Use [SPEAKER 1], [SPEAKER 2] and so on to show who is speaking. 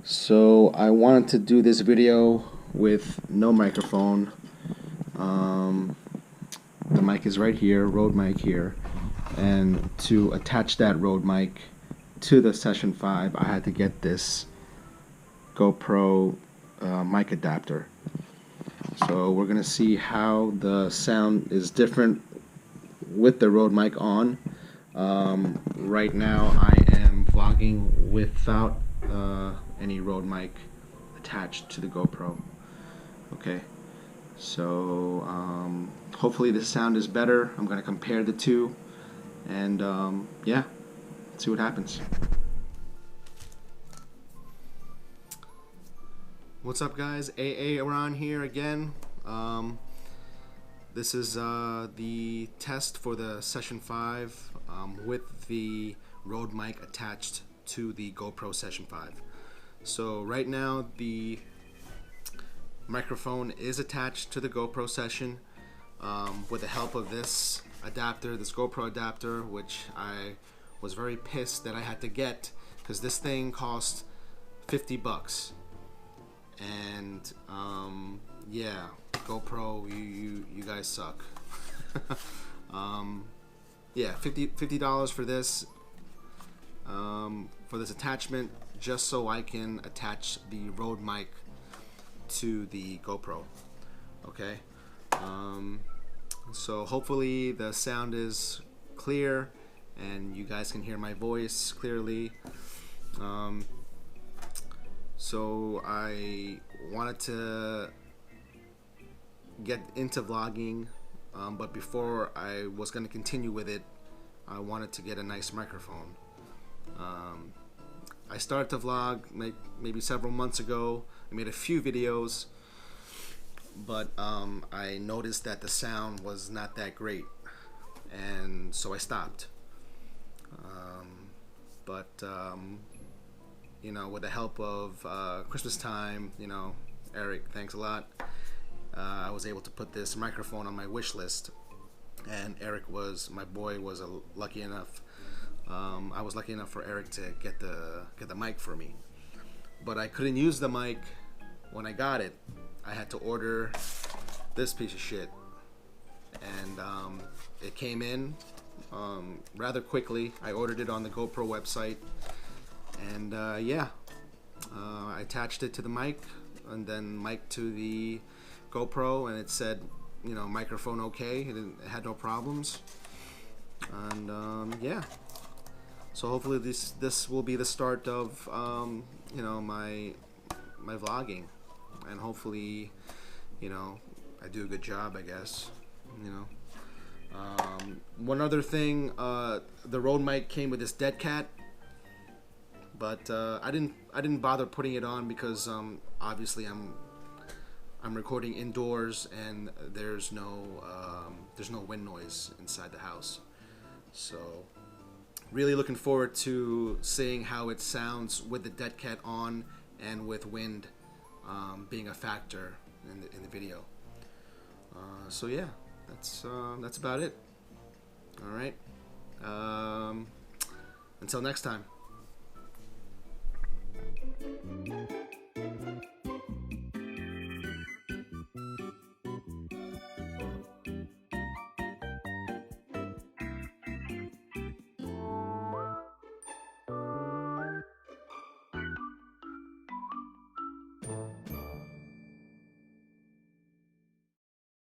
[SPEAKER 1] So I wanted to do this video with no microphone. The mic is right here, Rode mic here, and to attach that Rode mic to the Session 5 I had to get this GoPro mic adapter. So we're gonna see how the sound is different with the Rode mic on. Right now I am vlogging without any Rode mic attached to the GoPro. Okay, so hopefully the sound is better. I'm gonna compare the two, and yeah, see what happens. What's up, guys? AA around here again. This is the test for the Session 5 with the Rode mic attached to the GoPro Session 5. So right now the microphone is attached to the GoPro Session with the help of this adapter, this GoPro adapter, which I was very pissed that I had to get because this thing cost $50. And yeah, GoPro, you guys suck. Yeah, $50 for this attachment, just so I can attach the Rode mic to the GoPro. Okay, so hopefully the sound is clear and you guys can hear my voice clearly. So I wanted to get into vlogging, but before I was going to continue with it, I wanted to get a nice microphone. I started to vlog maybe several months ago. I made a few videos, but I noticed that the sound was not that great, and so I stopped. You know, with the help of Christmas time, you know, Eric, thanks a lot, I was able to put this microphone on my wish list, and Eric was, my boy, was lucky enough. I was lucky enough for Eric to get the mic for me, but I couldn't use the mic when I got it. I had to order this piece of shit, and it came in rather quickly. I ordered it on the GoPro website, and yeah, I attached it to the mic, and then mic to the GoPro, and it said, you know, microphone okay. It had no problems, and yeah. So hopefully this will be the start of you know, my vlogging, and hopefully, you know, I do a good job, I guess. You know, one other thing, the Rode mic came with this dead cat, but I didn't bother putting it on because obviously I'm recording indoors and there's no wind noise inside the house. So really looking forward to seeing how it sounds with the dead cat on and with wind being a factor in the video. So yeah, that's about it. All right. Until next time.